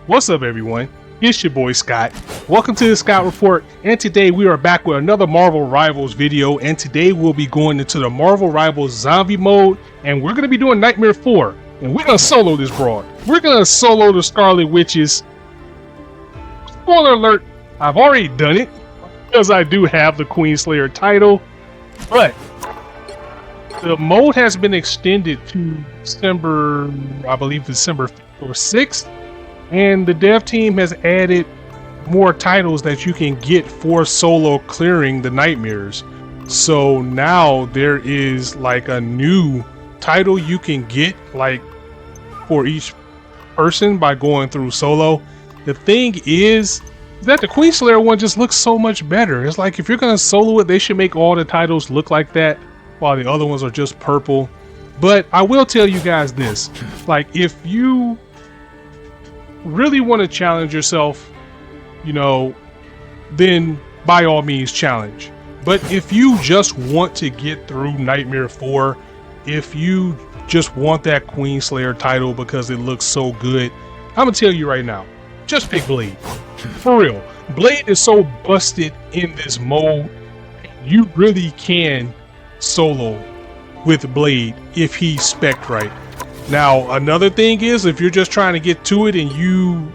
What's up, everyone? It's your boy Scott. Welcome to the Scott Report, and today we are back with another Marvel Rivals video, and today we'll be going into the Marvel Rivals zombie mode, and we're going to be doing Nightmare 4, and we're going to solo this broad. We're going to solo the Scarlet Witches. Spoiler alert, I've already done it, because I do have the Queenslayer title, but the mode has been extended to December, I believe December 5th or 6th. And the dev team has added more titles that you can get for solo clearing the nightmares. So now there is like a new title you can get like for each person by going through solo. The thing is that the Queenslayer one just looks so much better. It's like if you're gonna solo it, they should make all the titles look like that while the other ones are just purple. But I will tell you guys this, like if you really want to challenge yourself, you know, then by all means challenge. But if you just want to get through Nightmare 4, if you just want that Queenslayer title because it looks so good, I'm gonna tell you right now, just pick Blade. For real, Blade is so busted in this mode, you really can solo with Blade if he's spec'd right. Now, another thing is, if you're just trying to get to it and you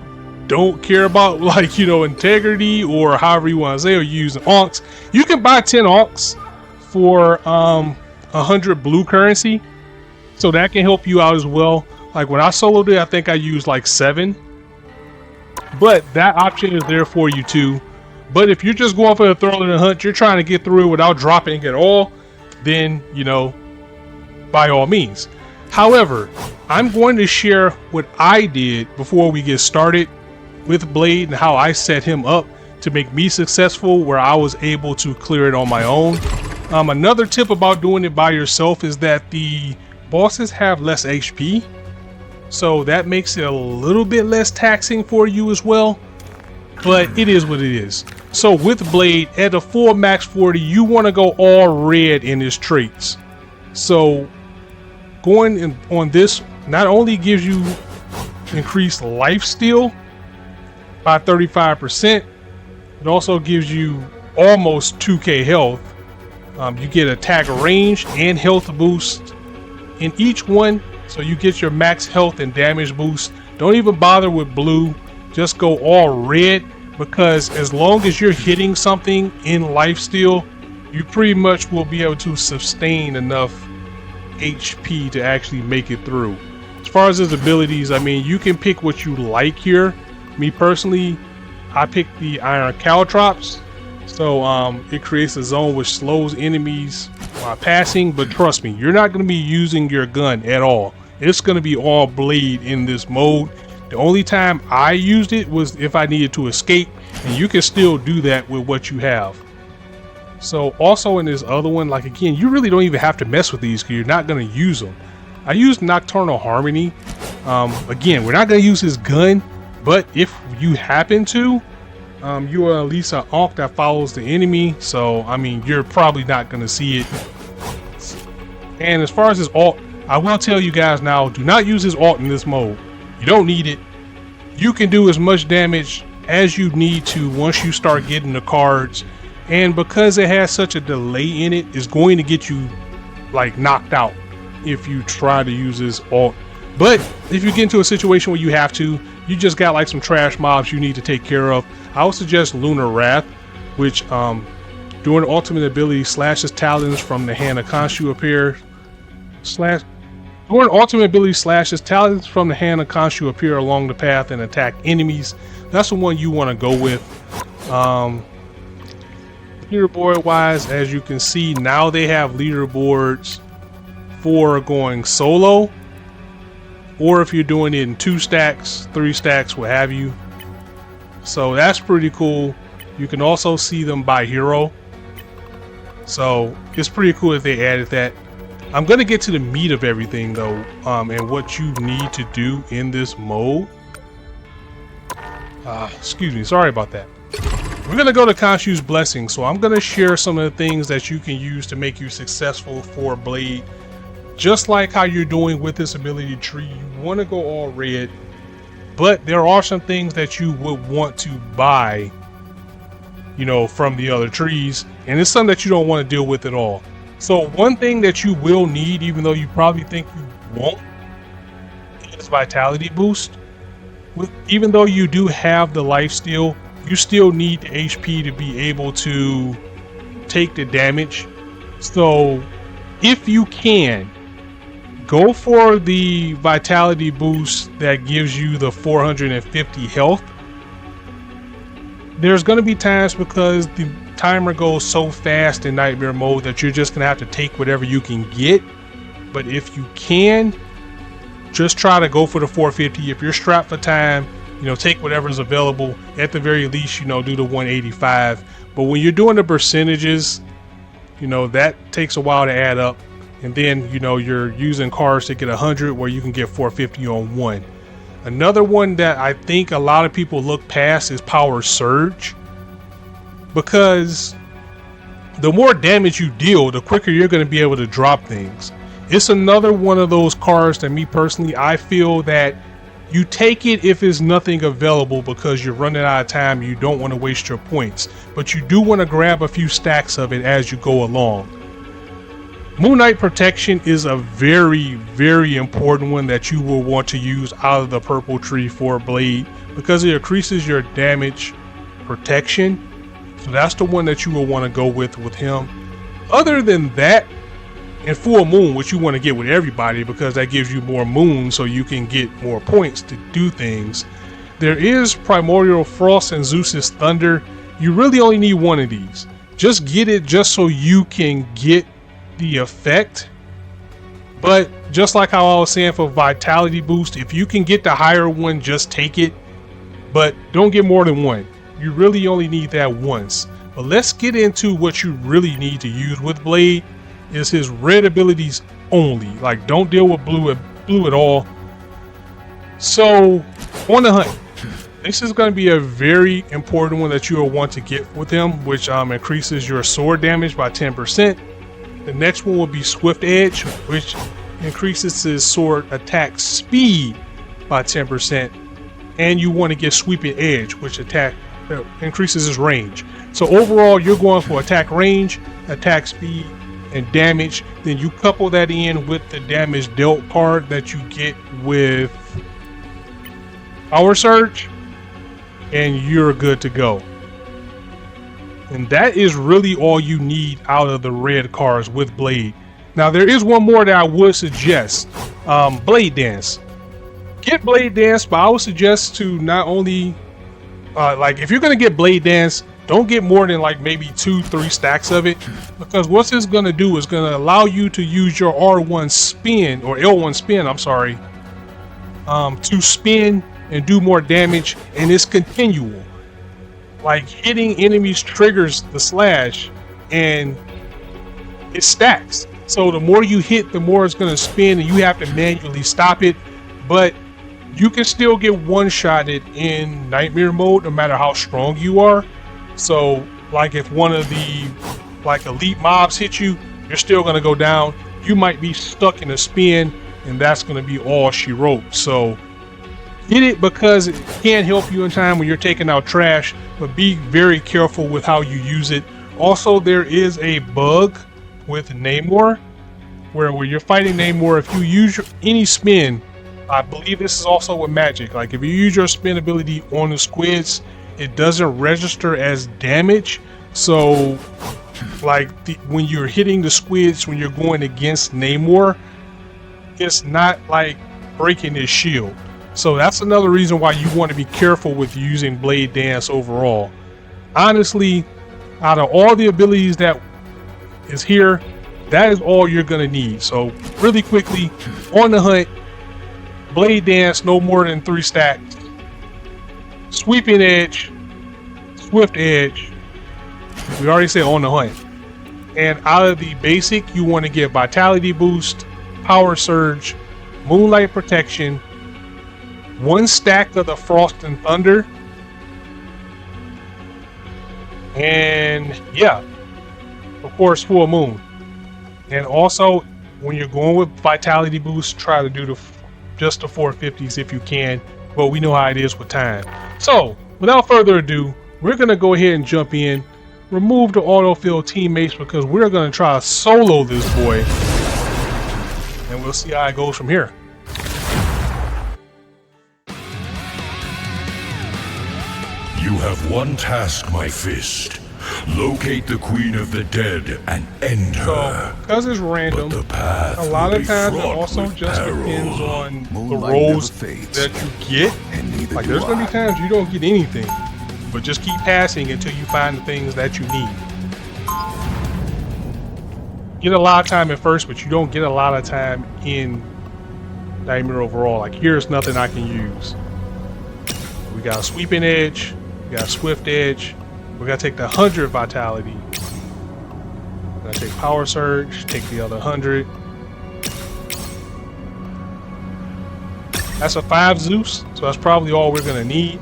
don't care about, like, you know, integrity or however you want to say, or you use onks, you can buy 10 onks for 100 blue currency. So that can help you out as well. Like when I soloed it, I think I used like 7. But that option is there for you too. But if you're just going for the thrill of the hunt, you're trying to get through it without dropping at all, then, you know, by all means. However, I'm going to share what I did before we get started with Blade and how I set him up to make me successful where I was able to clear it on my own. Another tip about doing it by yourself is that the bosses have less HP, so that makes it a little bit less taxing for you as well, but it is what it is. So with Blade, at a full max 40, you want to go all red in his traits. So going in on this not only gives you increased life steal by 35%, it also gives you almost 2k health. You get attack range and health boost in each one, so you get your max health and damage boost. Don't even bother with blue, just go all red, because as long as you're hitting something in life steal, you pretty much will be able to sustain enough HP to actually make it through. As far as his abilities, I mean, you can pick what you like here. Me personally, I picked the Iron Caltrops, so it creates a zone which slows enemies while passing. But trust me, you're not going to be using your gun at all. It's going to be all Blade in this mode. The only time I used it was if I needed to escape, and you can still do that with what you have. So also in this other one, like again, you really don't even have to mess with these because you're not going to use them. I used Nocturnal Harmony. Again, we're not going to use his gun, but if you happen to, you are at least an onk that follows the enemy. So, I mean, you're probably not going to see it. And as far as his ult, I will tell you guys now, do not use his ult in this mode. You don't need it. You can do as much damage as you need to once you start getting the cards. And because it has such a delay in it, it's going to get you like knocked out if you try to use this ult. But if you get into a situation where you have to, you just got like some trash mobs you need to take care of, I would suggest Lunar Wrath, which during the ultimate ability slashes talons from the hand of Khonshu appear. During ultimate ability slashes talons from the hand of Khonshu appear along the path and attack enemies. That's the one you want to go with. Leaderboard wise, as you can see, now they have leaderboards for going solo, or if you're doing it in 2 stacks, 3 stacks, what have you. So that's pretty cool. You can also see them by hero, so it's pretty cool that they added that. I'm gonna get to the meat of everything though, and what you need to do in this mode. Excuse me, sorry about that. We're going to go to Khonshu's Blessing, so I'm going to share some of the things that you can use to make you successful for Blade. Just like how you're doing with this ability tree, you want to go all red, but there are some things that you would want to buy, you know, from the other trees, and it's something that you don't want to deal with at all. So one thing that you will need, even though you probably think you won't, is vitality boost. Even though you do have the life steal, you still need the HP to be able to take the damage. So if you can, go for the vitality boost that gives you the 450 health. There's going to be times because the timer goes so fast in nightmare mode that you're just going to have to take whatever you can get. But if you can, just try to go for the 450. If you're strapped for time, you know, take whatever's available. At the very least, you know, do the 185. But when you're doing the percentages, you know, that takes a while to add up. And then, you know, you're using cards to get 100 where you can get 450 on one. Another one that I think a lot of people look past is Power Surge, because the more damage you deal, the quicker you're going to be able to drop things. It's another one of those cards that me personally, I feel that you take it if there's nothing available because you're running out of time, you don't want to waste your points, but you do want to grab a few stacks of it as you go along. Moon Knight Protection is a very, very important one that you will want to use out of the purple tree for Blade, because it increases your damage protection. So that's the one that you will want to go with him. Other than that, and Full Moon, which you want to get with everybody because that gives you more moons so you can get more points to do things. There is Primordial Frost and Zeus's Thunder. You really only need one of these. Just get it just so you can get the effect. But just like how I was saying for vitality boost, if you can get the higher one, just take it, but don't get more than one. You really only need that once. But let's get into what you really need to use with Blade. Is his red abilities only. Like, don't deal with blue at all. So on the hunt, this is going to be a very important one that you will want to get with him, which increases your sword damage by 10%. The next one will be Swift Edge, which increases his sword attack speed by 10%. And you want to get Sweeping Edge, which increases his range. So overall, you're going for attack range, attack speed, and damage. Then you couple that in with the damage dealt card that you get with Power Surge, and you're good to go. And that is really all you need out of the red cards with Blade. Now there is one more that I would suggest, Blade Dance. Get Blade Dance, but I would suggest to not only like, if you're gonna get Blade Dance, don't get more than like maybe 2-3 stacks of it, because what it's gonna do is gonna allow you to use your R1 spin, or L1 spin, I'm sorry, to spin and do more damage, and it's continual. Like, hitting enemies triggers the slash and it stacks. So the more you hit, the more it's gonna spin, and you have to manually stop it. But you can still get one-shotted in nightmare mode no matter how strong you are. So like, if one of the like elite mobs hit you, you're still gonna go down. You might be stuck in a spin, and that's gonna be all she wrote. So get it because it can help you in time when you're taking out trash, but be very careful with how you use it. Also, there is a bug with Namor where you're fighting Namor, if you use any spin, I believe this is also with magic, like if you use your spin ability on the squids, it doesn't register as damage. So like, when you're hitting the squids, when you're going against Namor, it's not like breaking his shield. So that's another reason why you want to be careful with using Blade Dance overall. Honestly, out of all the abilities that is here, that is all you're gonna need. So really quickly, on the hunt, Blade Dance, no more than 3 stacks. Sweeping Edge, Swift Edge, we already said on the hunt. And out of the basic, you want to get Vitality Boost, Power Surge, Moonlight Protection, 1 stack of the Frost and Thunder, and yeah, of course, Full Moon. And also, when you're going with Vitality Boost, try to do just the 450s if you can. but we know how it is with time. So, without further ado, we're going to go ahead and jump in, remove the autofill teammates because we're going to try to solo this boy, and we'll see how it goes from here. You have one task, my fist. Locate the Queen of the Dead and end her. So, because it's random, But the path a lot will of be times it fraught also with just peril. depends on the Moonlight roles never fades, that you get. and neither Like do there's gonna I. be times you don't get anything, but just keep passing until you find the things that you need. Get a lot of time at first, but you don't get a lot of time in Nightmare overall. Like here's nothing I can use. We got a sweeping edge, we got a swift edge, we gotta take the 100 vitality. We're gonna take power surge, take the other 100. That's a 5 Zeus, so that's probably all we're gonna need.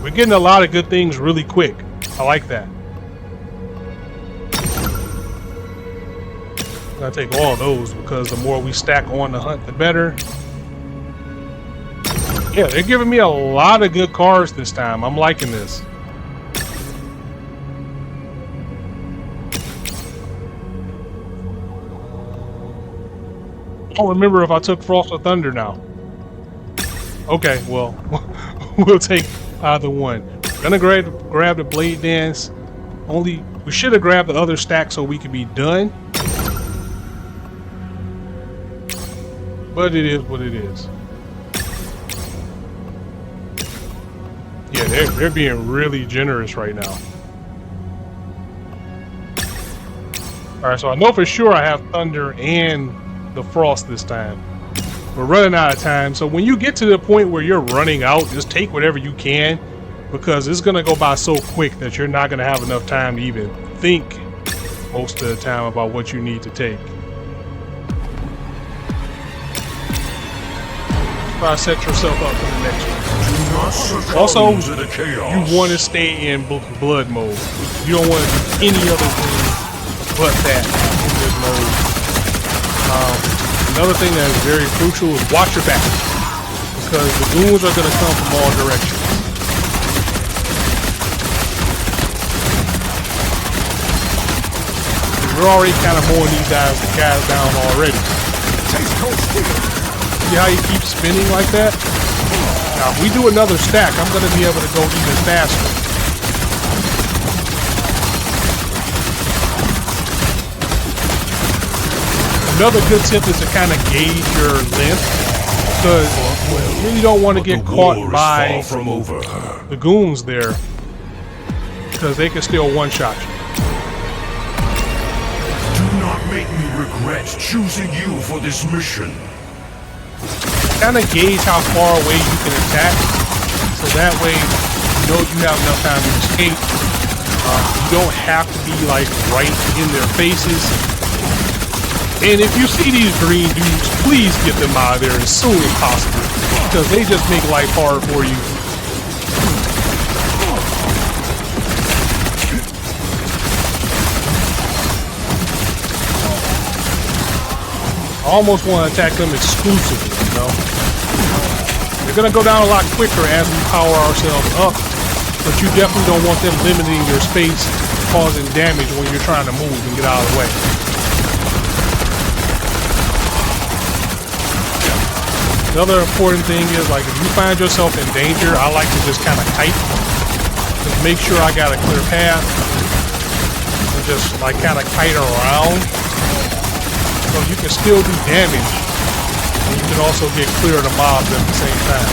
We're getting a lot of good things really quick. I like that. I'm gonna take all those because the more we stack on the hunt, the better. Yeah, they're giving me a lot of good cards this time. I'm liking this. I don't remember if I took Frost or Thunder now. Okay, well, we'll take either one. Gonna grab the Blade Dance. We should have grabbed the other stack so we could be done. But it is what it is. Yeah, they're being really generous right now. Alright, so I know for sure I have Thunder and the Frost this time. We're running out of time, so when you get to the point where you're running out, just take whatever you can, because it's gonna go by so quick that you're not gonna have enough time to even think most of the time about what you need to take. Try to set yourself up for the next one. Also, you want to stay in blood mode. You don't want to do any other thing but that in this mode. Another thing that is very crucial is watch your back, because the goons are going to come from all directions. We're already kind of mowing these guys down already. See how he keeps spinning like that? Now, if we do another stack, I'm going to be able to go even faster. Another good tip is to kind of gauge your length, because you really don't want to get caught by the goons there, because they can still one-shot you. Do not make me regret choosing you for this mission. Kind of gauge how far away you can attack, so that way you know you have enough time to escape. You don't have to be like right in their faces. And if you see these green dudes, please get them out of there as soon as possible, because they just make life hard for you. I almost want to attack them exclusively, you know? They're going to go down a lot quicker as we power ourselves up, but you definitely don't want them limiting your space, causing damage when you're trying to move and get out of the way. Another important thing is, like, if you find yourself in danger, I like to just kind of kite. Just make sure I got a clear path, and just, like, kind of kite around. So you can still do damage, and you can also get clear of the mobs at the same time.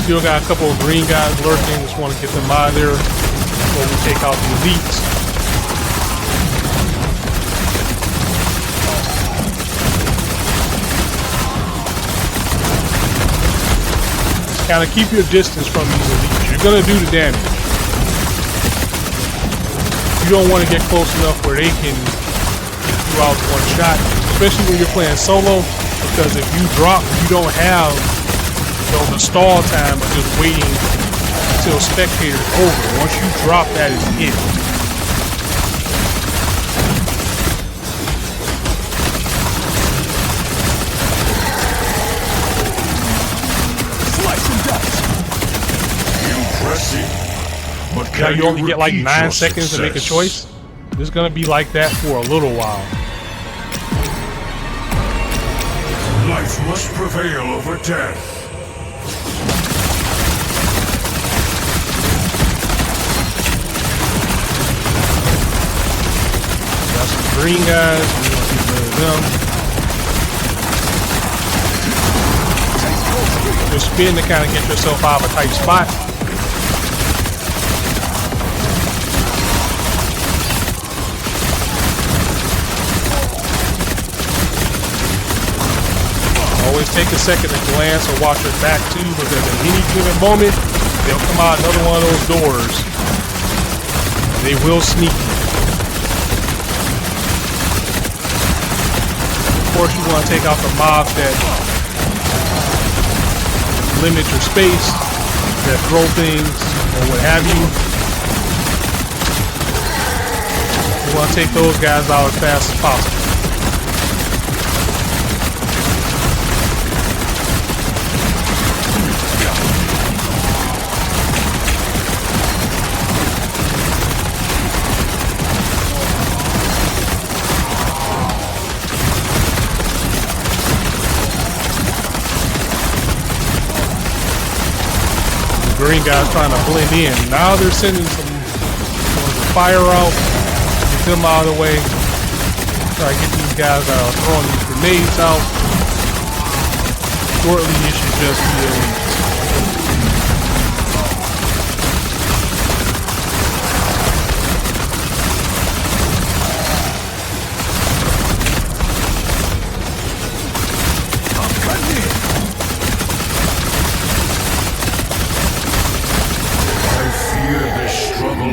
Still got a couple of green guys lurking, just want to get them out of there before we take out the elites. Just kind of keep your distance from these elites. You're going to do the damage. You don't want to get close enough where they can get you out with one shot, especially when you're playing solo, because if you drop, you don't have the stall time of just waiting until spectator's over. Once you drop, that is it. But Now can you only get like repeat 9 your seconds to make a success? choice. It's gonna be like that for a little while. Life must prevail over death. Got some green guys. We want to get rid of them. Just spin to kind of get yourself out of a tight spot. Always take a second to glance or watch your back too, because at any given moment, they'll come out another one of those doors. They will sneak you. Of course, you want to take out the mobs that limit your space, that throw things, or what have you. You want to take those guys out as fast as possible. Green guys trying to blend in. Now they're sending some fire out, get them out of the way. Try to get these guys out, throwing these grenades out. Shortly, it should just be elites.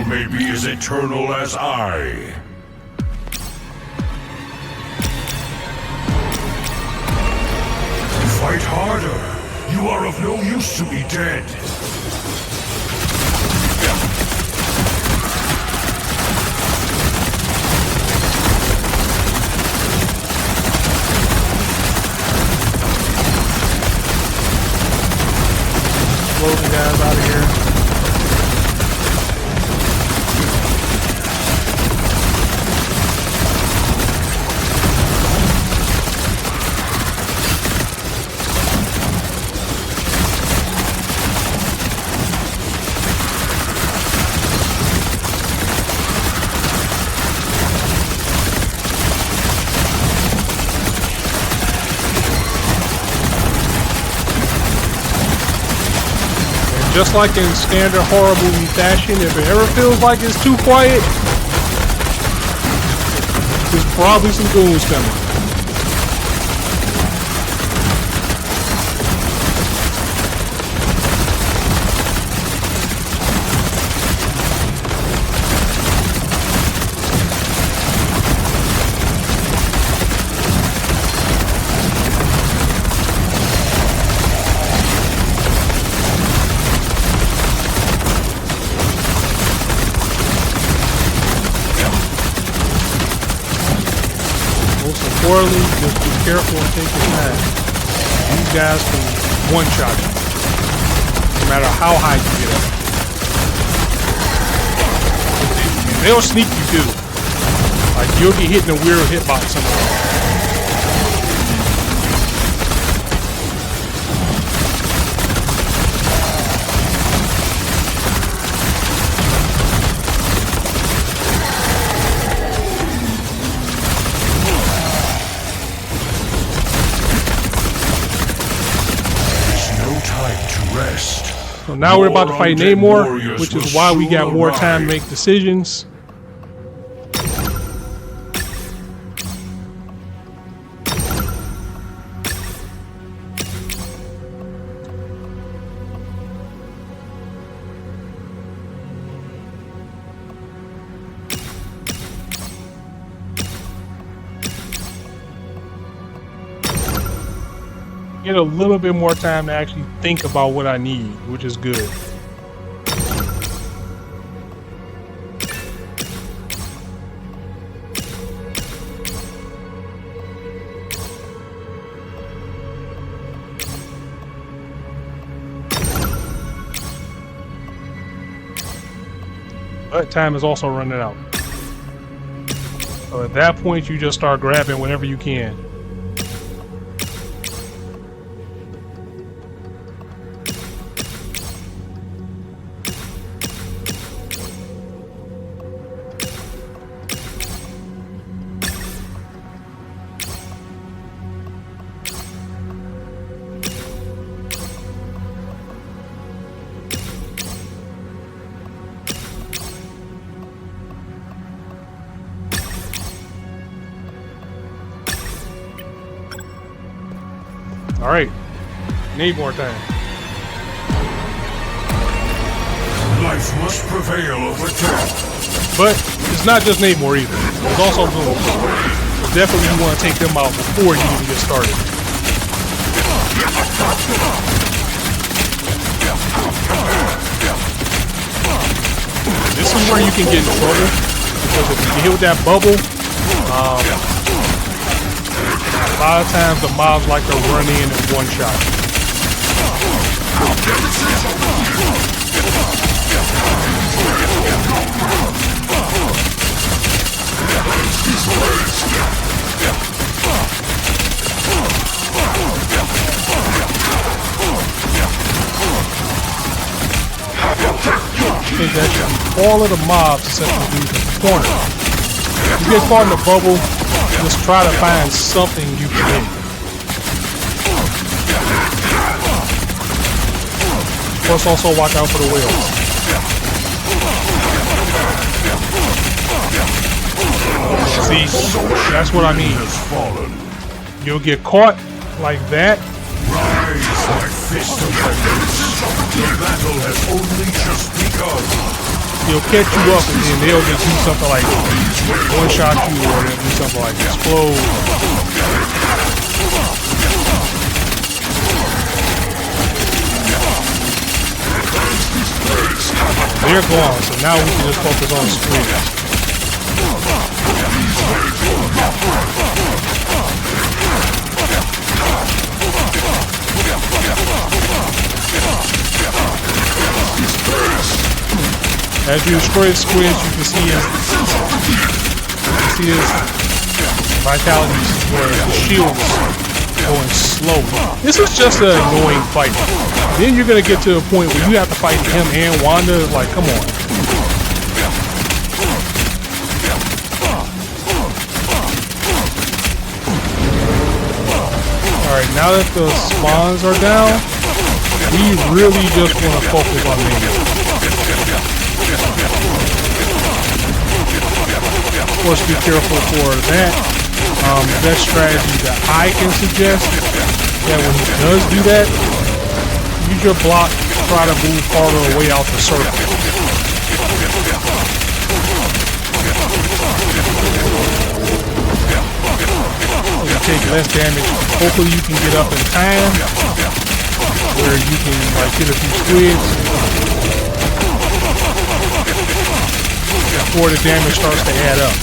May be as eternal as I. Fight harder. You are of no use to me dead. Blow the guys out of here. Just like in standard horror movie fashion, if it ever feels like it's too quiet, there's probably some goons coming. Poorly, just be careful and take your time. These guys can one-shot you, no matter how high you get up. They'll sneak you too. Like you'll get hit in a weird hitbox somewhere. So now we're about to fight Namor, which is why we got more time to make decisions. Get a little bit more time to actually think about what I need, which is good. but time is also running out. So at that point, you just start grabbing whenever you can. All right, need more time. Life must prevail over death. But it's not just Namor either. There's also Doom. So definitely you want to take them out before you even get started. This is where you can get in trouble, because if you get hit with that bubble, a lot of times the mobs like to run in one shot. I think that all of the mobs except for the dudes in the corner. If you get caught in the bubble, just try to find something you can hit. Plus also watch out for the whales. See, that's what I mean. You'll get caught like that. Rise, my fist of vengeance. The battle has only just begun. He'll catch you up and then they'll just do something like one-shot you, or they'll do something like explode. They're gone, so now we can just focus on screens. As you destroy the squids, you can see his vitality where the shield's going slow. This is just an annoying fight. Then you're gonna get to a point where you have to fight him and Wanda. Like, come on. Alright, now that the spawns are down, we really just want to focus on Namor. Of course, be careful for that. The best strategy that I can suggest, that when he does do that, use your block, try to move farther away out the circle. So you take less damage. Hopefully you can get up in time, where you can like hit a few squids before the damage starts to add up.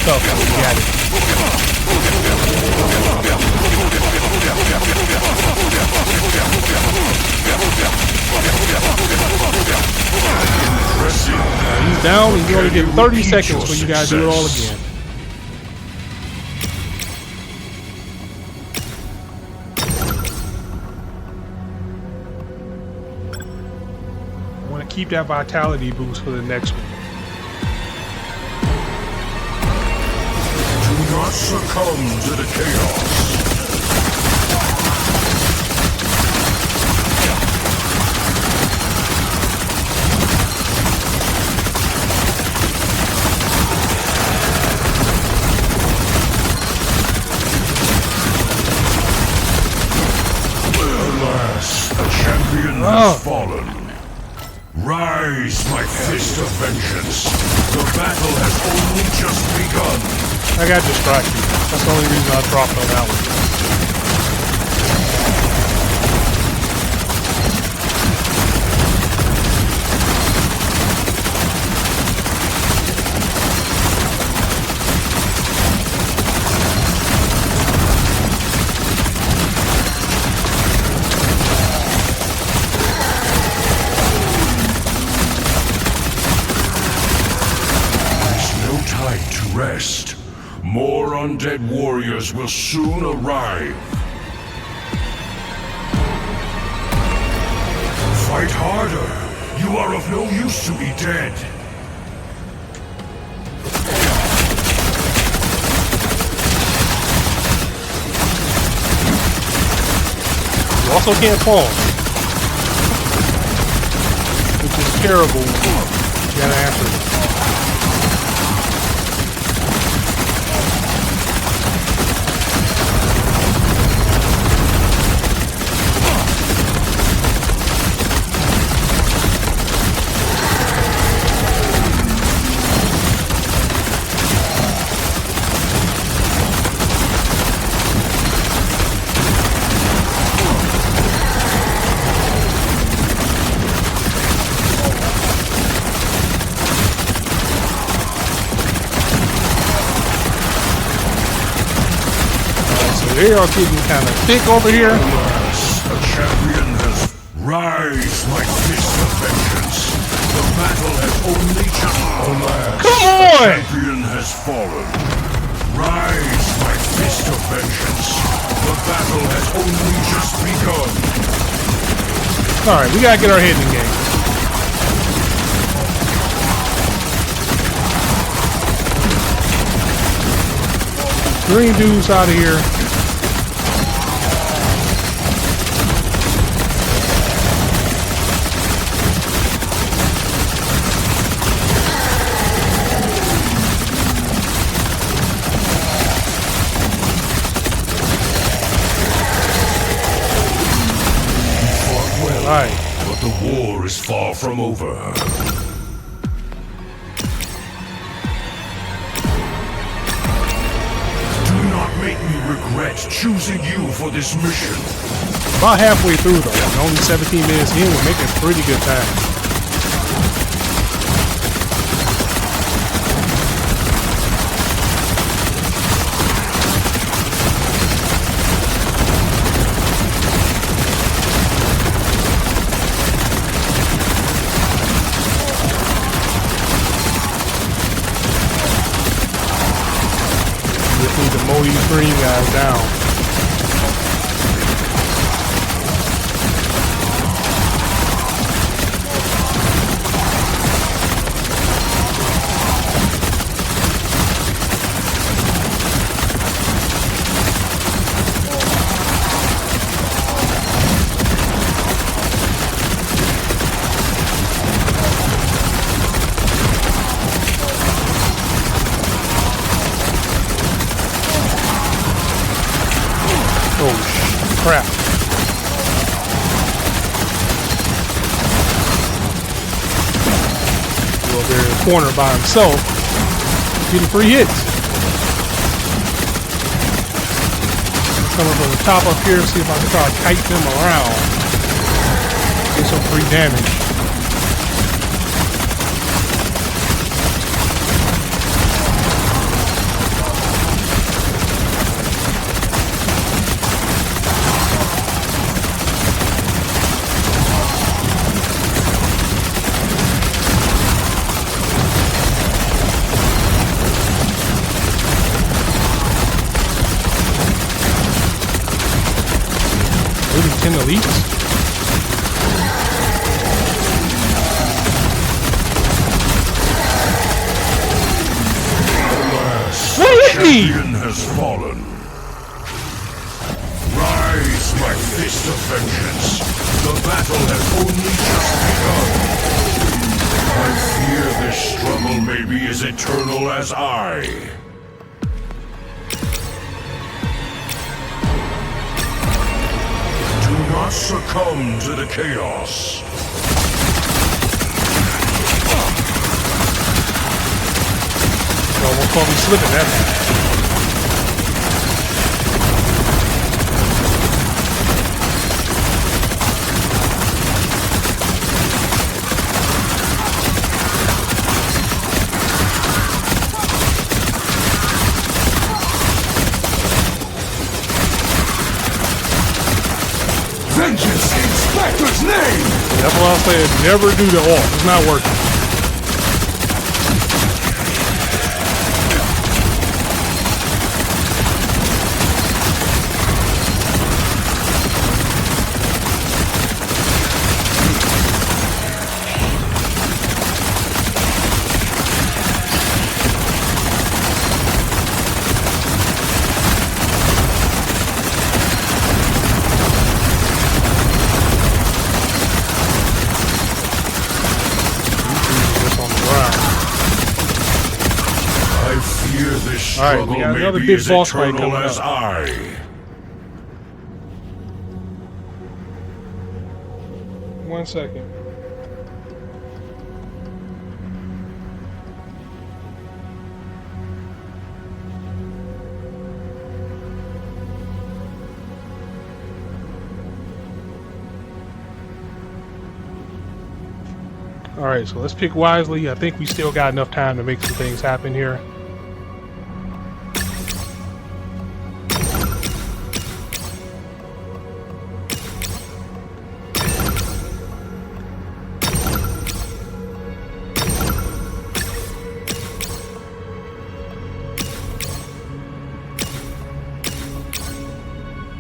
Tough, we got it. He's down, and you only get 30 seconds when you gotta do it all again. I want to keep that vitality boost for the next one. Do not succumb to the chaos. has fallen. Rise, my fist of vengeance. The battle has only just begun. I got distracted. That's the only reason I dropped on that one. Rest. More undead warriors will soon arrive. Fight harder. You are of no use to me dead. You also can't fall, which is terrible. You gotta answer it. They are getting kind of thick over here. Alas, a champion has rise, my fist of vengeance. The battle has only just. Alas, Come a on! champion has fallen. Rise, my fist of vengeance. The battle has only just begun. All right, we gotta get our head in the game. Green dude's out of here. Right. But the war is far from over. Do not make me regret choosing you for this mission. About halfway through though, and only 17 minutes in, we're making pretty good time. To mow these green guys down. Crap. Go over there in the corner by himself. Getting 3 hits. Coming from the top up here, see if I can try to kite them around. Get some free damage. Maybe 10 elites. What hit me? Champion has fallen. Rise, my fist of vengeance. The battle has only just begun. I fear this struggle may be as eternal as I. Do not must succumb to the chaos. You almost caught me slipping that time. Vengeance in Spectre's name! That's what I was saying. Never do the off. It's not working. Alright, we got another big boss fight coming up. One second. Alright, so let's pick wisely. I think we still got enough time to make some things happen here.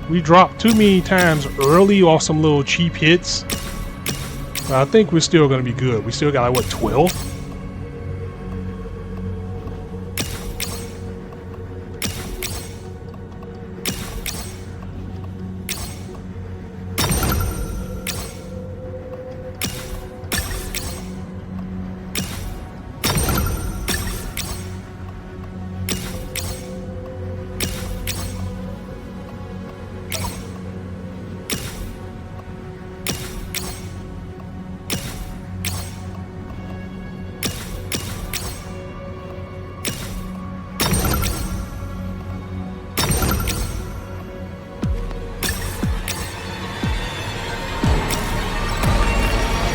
We dropped too many times early off some little cheap hits. I think we're still going to be good. We still got like, what, 12?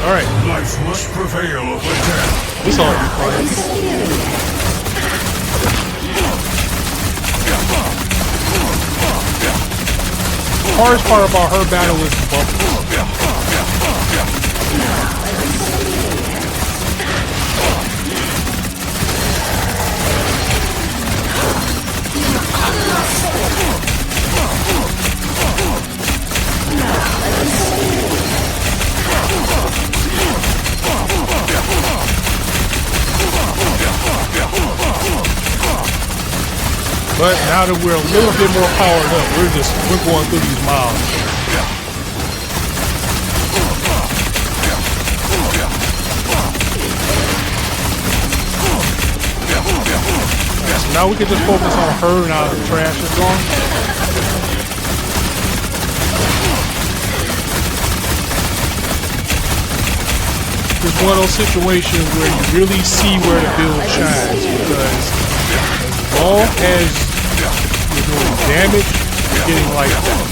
Alright. Life must prevail over death. This all be fine. The hardest part about her battle is the bubbles. But now that we're a little bit more powered up, we're going through these miles. So now we can just focus on her and how the trash is gone. It's one of those situations where you really see where the build shines, because as long as you're doing damage, you're getting life back.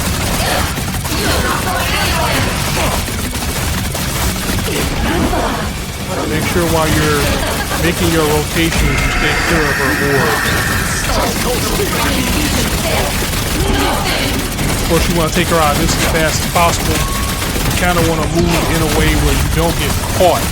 Make sure while you're making your rotations, you stay clear of her orb. Of course, you want to take her out just as fast as possible. You kind of want to move in a way where you don't get caught.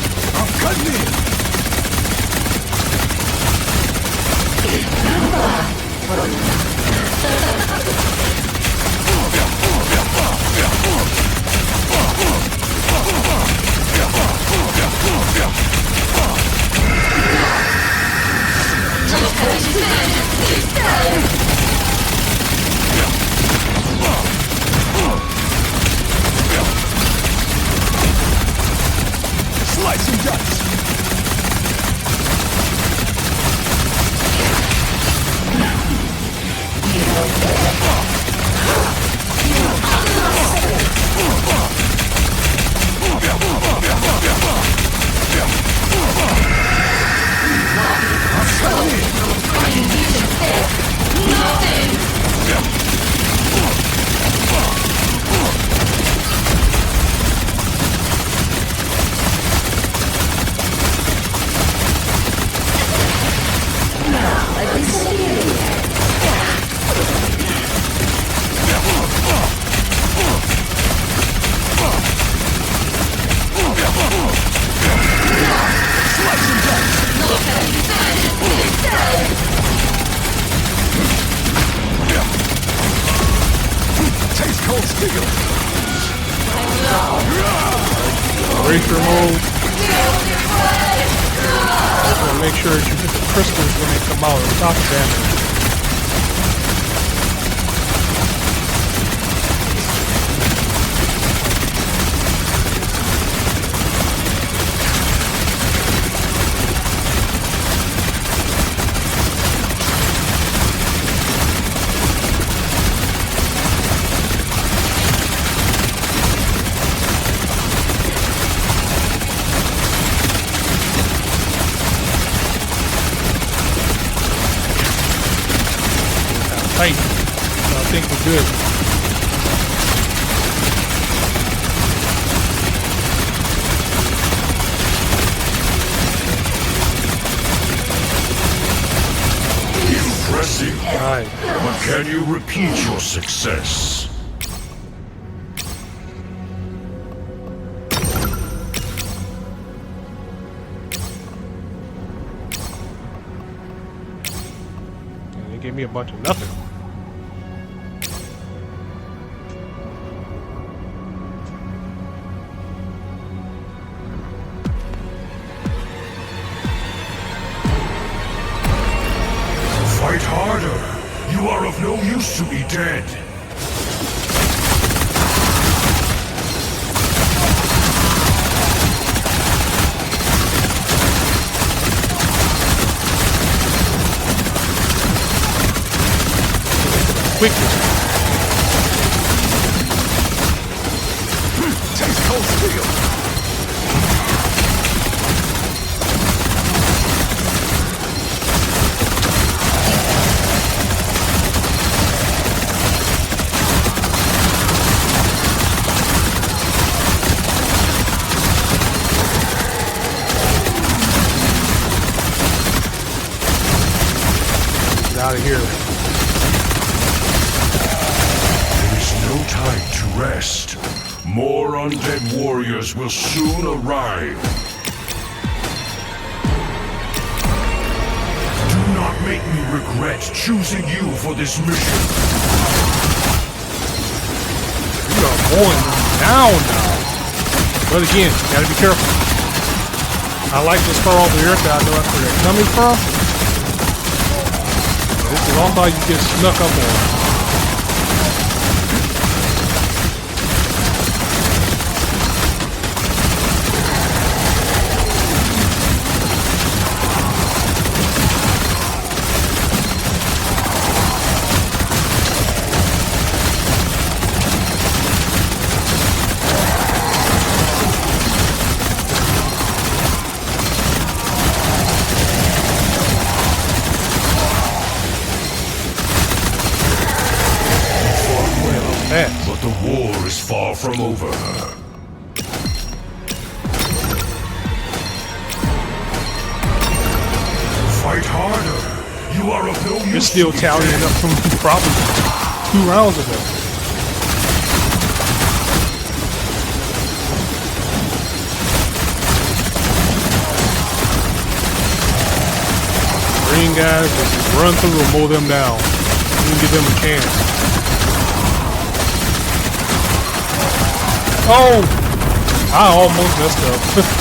Slice and dice. Eraser mode. Just want to make sure that you hit the crystals when they come out and stop the damage. Tight. So I think we're good. Impressive. Alright. But can you repeat your success? And they gave me a bunch of nothing. Fight harder. You are of no use to me dead. Quickly. Taste cold steel. Get out of here. There is no time to rest. More undead warriors will soon arrive. Do not make me regret choosing you for this mission. We are going down now. But again, gotta be careful. I like this far over here because I know that's where they're coming from. This is also how you get snuck up on. But the war is far from over. Fight harder. You are of no use. You're still to me tallying dead. up from probably 2 rounds ago. Green guys, just run through and mow them down. You can give them a chance. Oh! I almost messed up.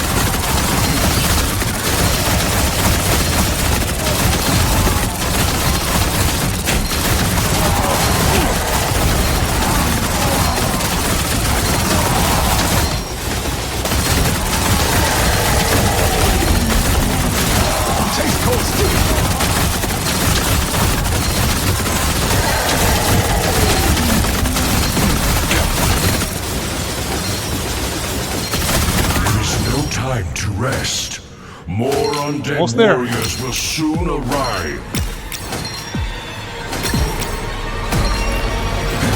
Time to rest. More undead Almost there. warriors will soon arrive.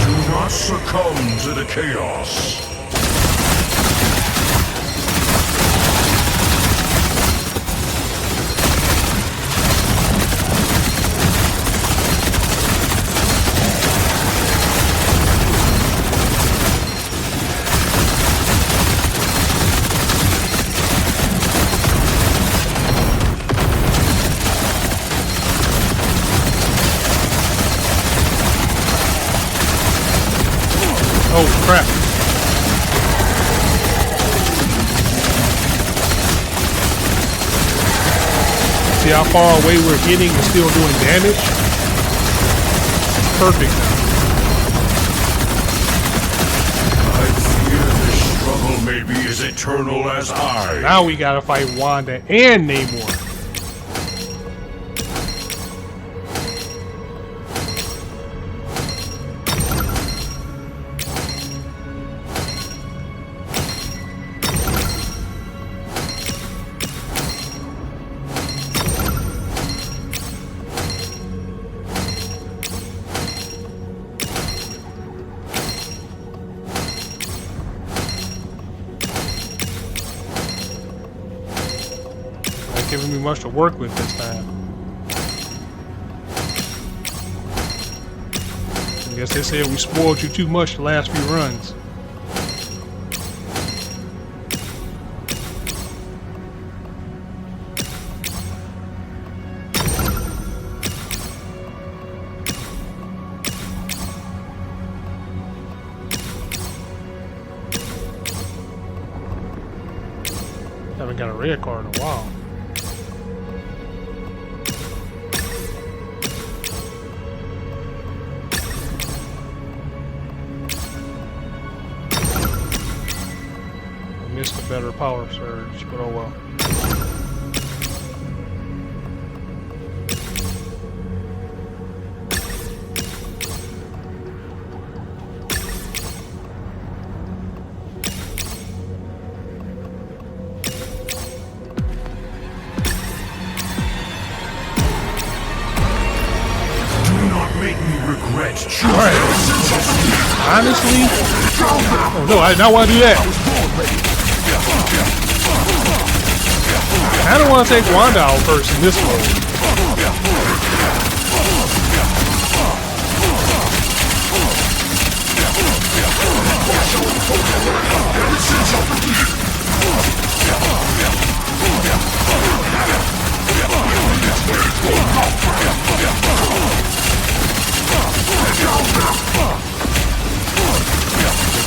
Do not succumb to the chaos. Oh crap. See how far away we're hitting and still doing damage? Perfect now. I fear this struggle may be as eternal as I. Now we gotta fight Wanda and Namor. Giving me much to work with this time. I guess they said we spoiled you too much the last few runs. Haven't got a red card in a while. Missed a better power surge, but oh well. Do not make me regret choosing. Alright. Honestly, oh no, I did not want to do that. I don't want to take Wanda out first in this mode.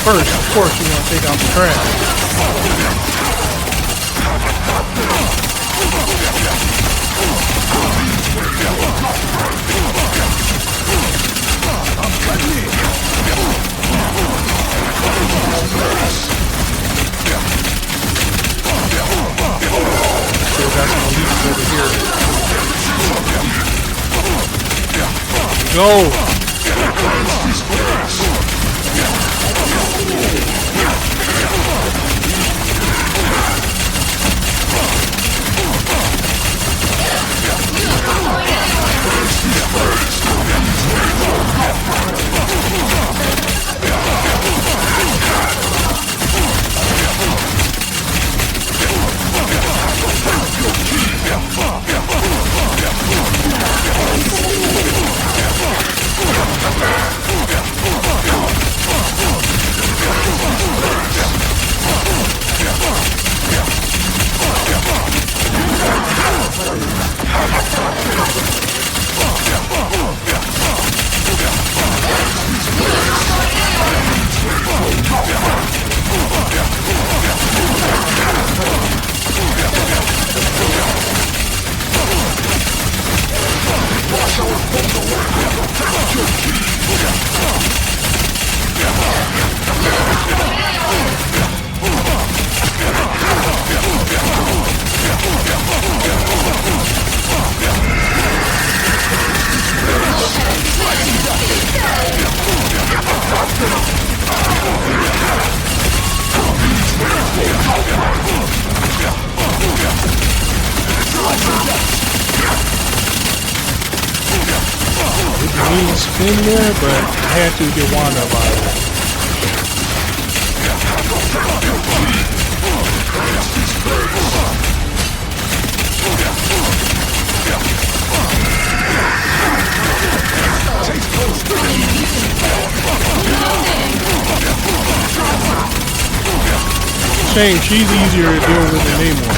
First, of course, you want to take out the trash. Still got some elites over here. Go! Spin there, but I had to get Wanda out of it. Shame, she's easier to deal with than Namor.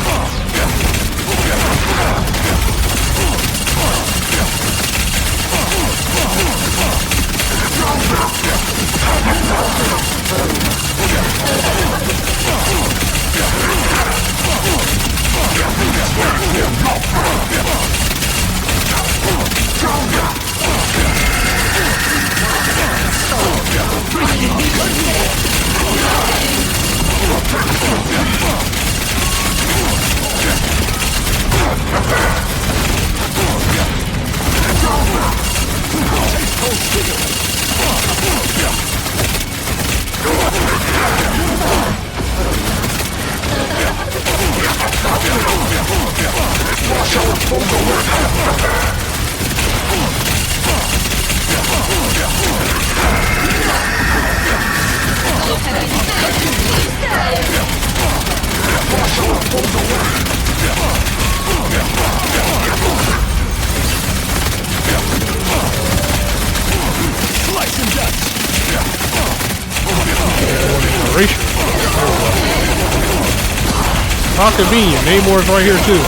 How convenient. Namor's right here too.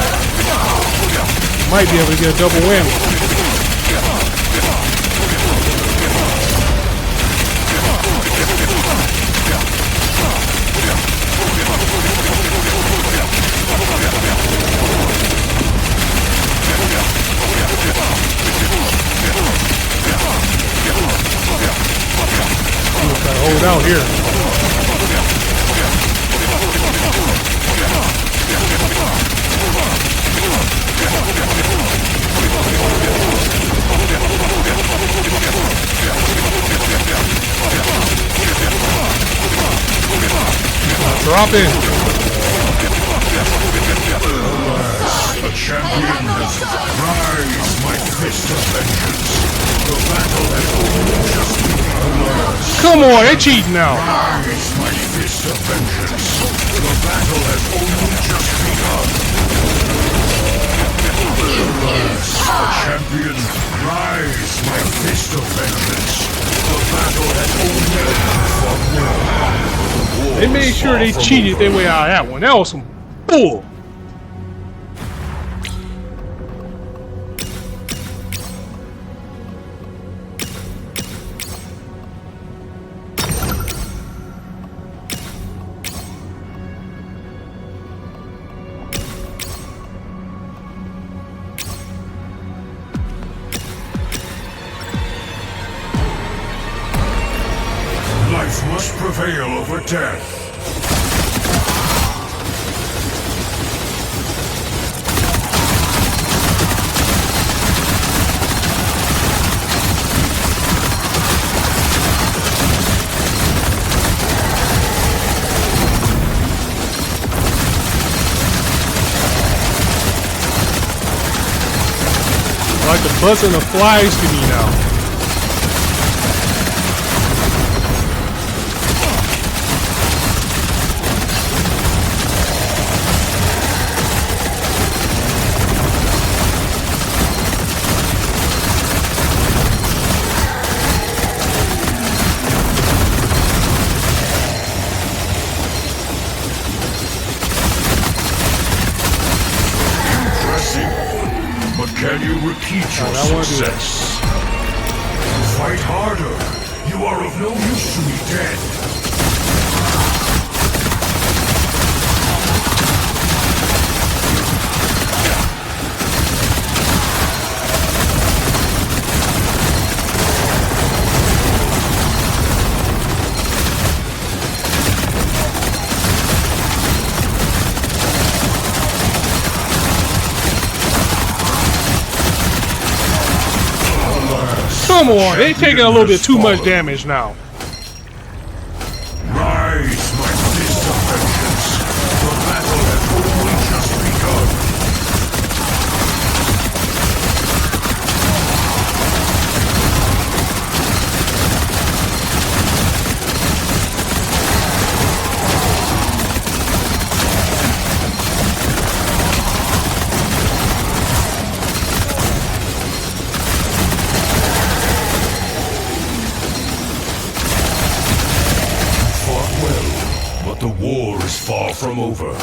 Might be able to get a double whammy. Gotta hold out here. Drop in. The champion has rise, my fist of vengeance. The battle has only just begun. Come on, they're cheating now. Rise, my fist of vengeance. The battle has only just begun. The champion, rise, my fist of vengeance. The battle has only begun. They made sure they cheated their way out of that one. That was some bull. Life must prevail over death. Like the buzzing of flies to me now. But can you repeat your success? Fight harder. You are of no use to me dead. Come on, they taking a little bit too much damage now. Rise, my fist of vengeance. The battle has only just begun. The war is far from over.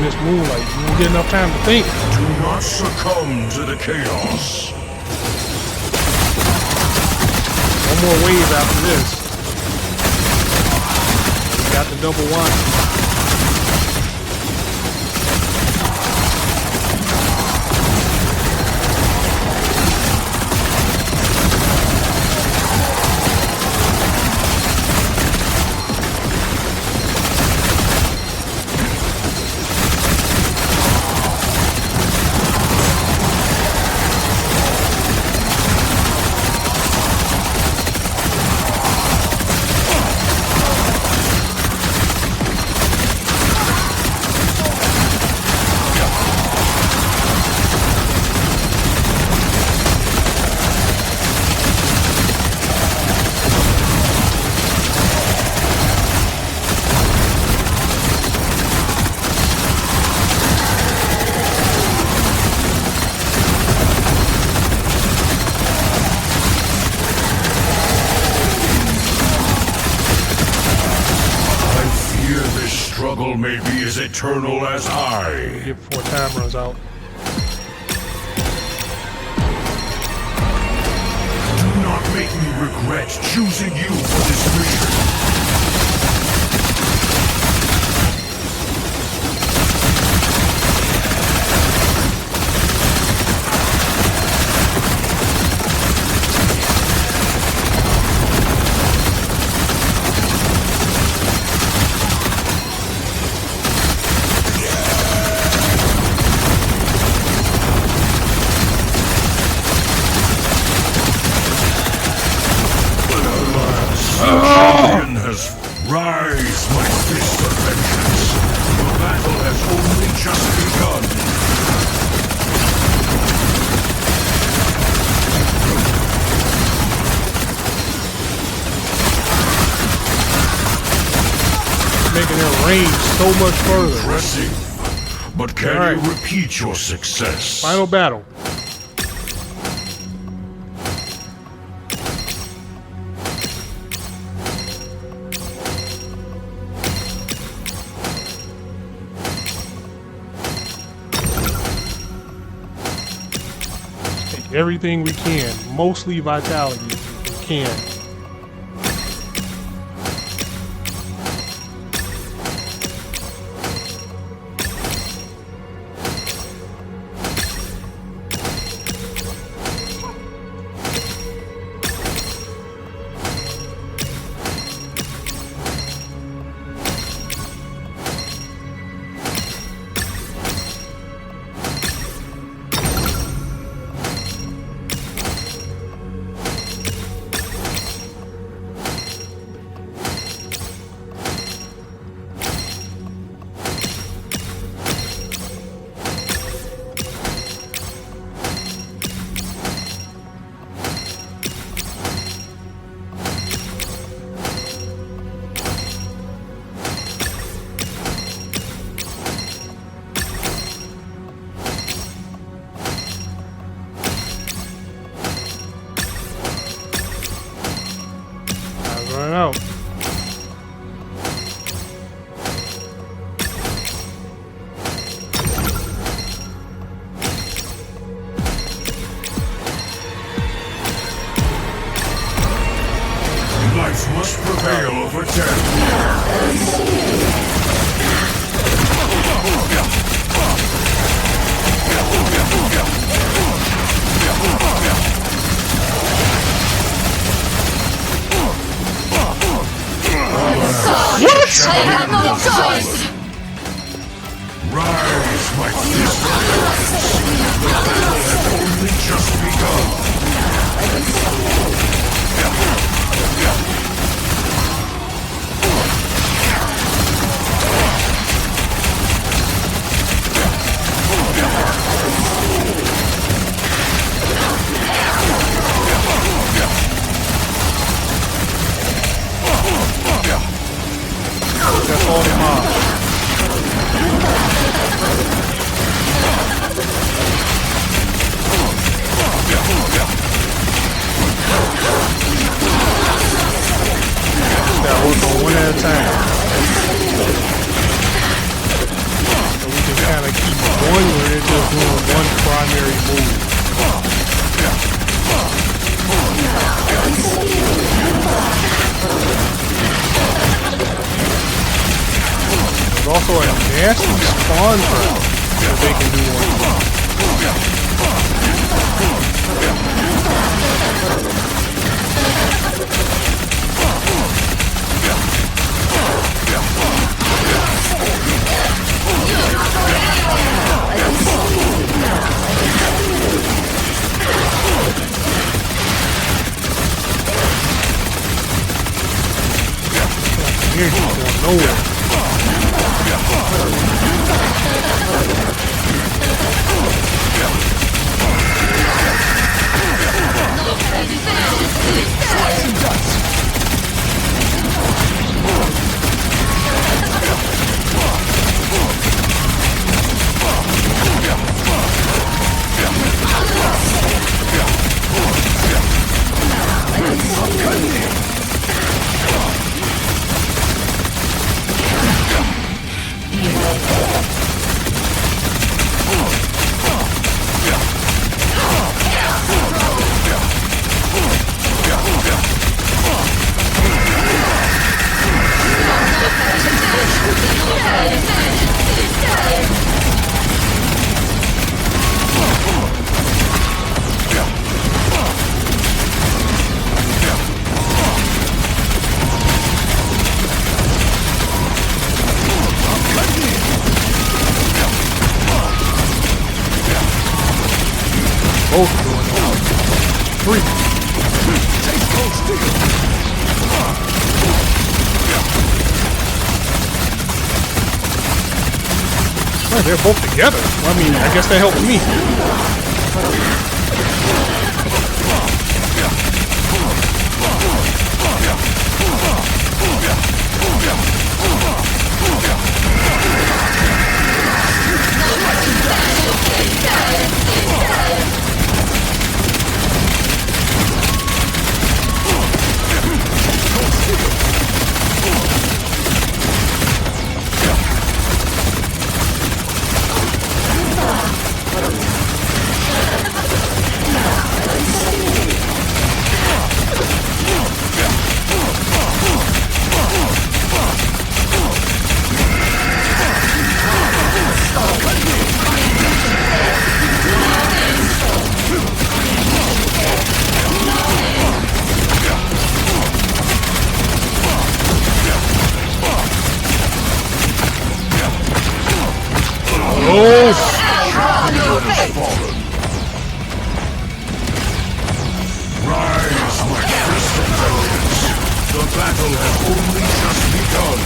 Miss Moonlight, you don't get enough time to think. Do not succumb to the chaos. One more wave after this. Got the double one. struggle may be as eternal as I. Get before time runs out. Do not make me regret choosing you for this mission. Rise, my fist of vengeance! The battle has only just begun! Making their range so much further. Impressive. But can you repeat your success? Final battle. Everything we can, mostly vitality if we can. Running out. Life must prevail over death. I have no choice! Rise, my fist of vengeance! The battle has only just begun! That's all the mob. Gotta work on one at a time. So we can kind of keep going where they're just doing one primary move. There's also a nasty spawn trap that they can do one. Here, she's going nowhere. both doing it. Three. Take cold steel. Oh, they're both together. Well, I mean, I guess that helped me. Rise, my fist of vengeance. The battle has only just begun.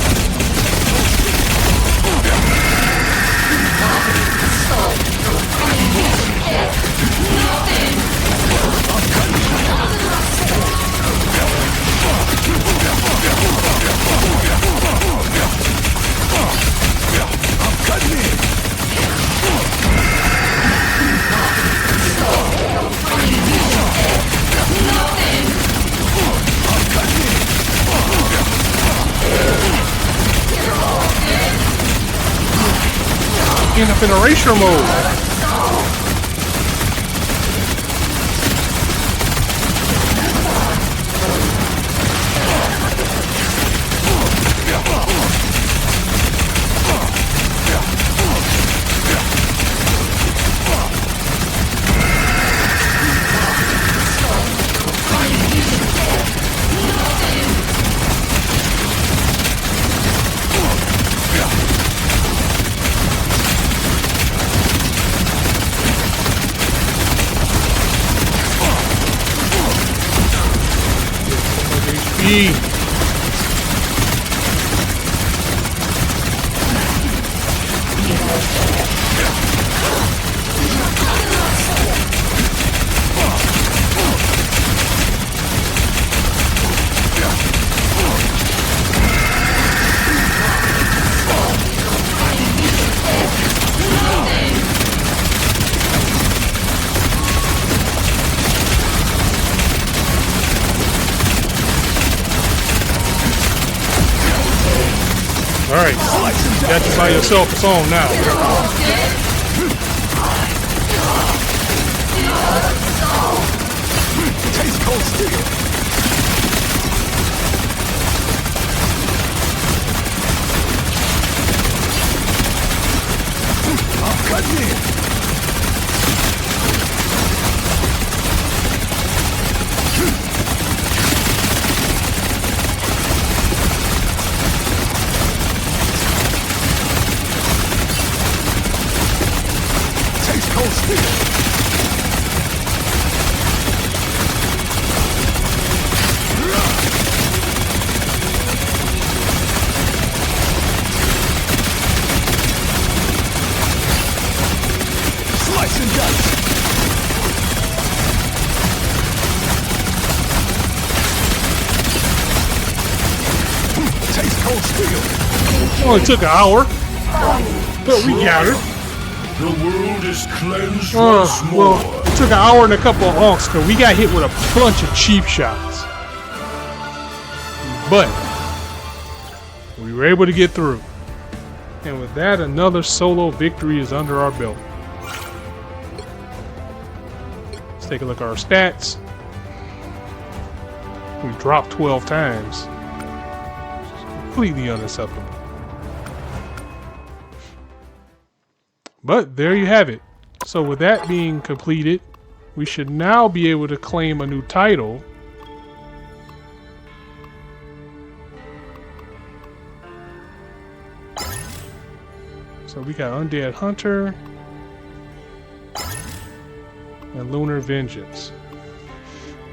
End up in erasure mode. HP. Alright, got you by yourself, it's on now. Taste cold steel. I'm cutting in. Taste cold steel. Slice and dice. Taste cold steel. Only took an hour, but we got it. The world is cleansed once more. Well, it took an hour and a couple of honks because we got hit with a bunch of cheap shots. But we were able to get through. And with that, another solo victory is under our belt. Let's take a look at our stats. We dropped 12 times. Completely unacceptable. But there you have it. So with that being completed, we should now be able to claim a new title. So we got Undead Hunter. and Lunar Vengeance.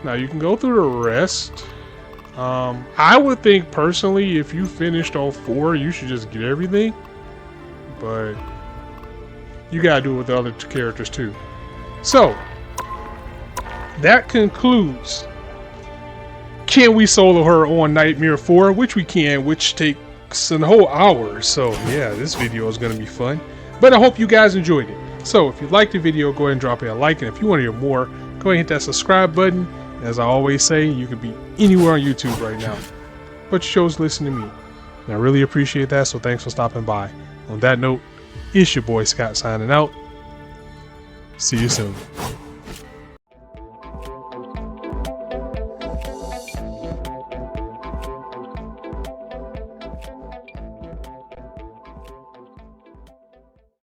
Now you can go through the rest. I would think personally, if you finished all 4, you should just get everything. But you gotta do it with the other 2 characters too. So that concludes Can We Solo Her on Nightmare 4, which we can, which takes a whole hour. So yeah, this video is gonna be fun. But I hope you guys enjoyed it. So if you liked the video, go ahead and drop it a like, and if you want to hear more, go ahead and hit that subscribe button. As I always say, you could be anywhere on YouTube right now, but you chose to listen to me. And I really appreciate that, so thanks for stopping by. On that note, it's your boy Scott signing out. See you soon.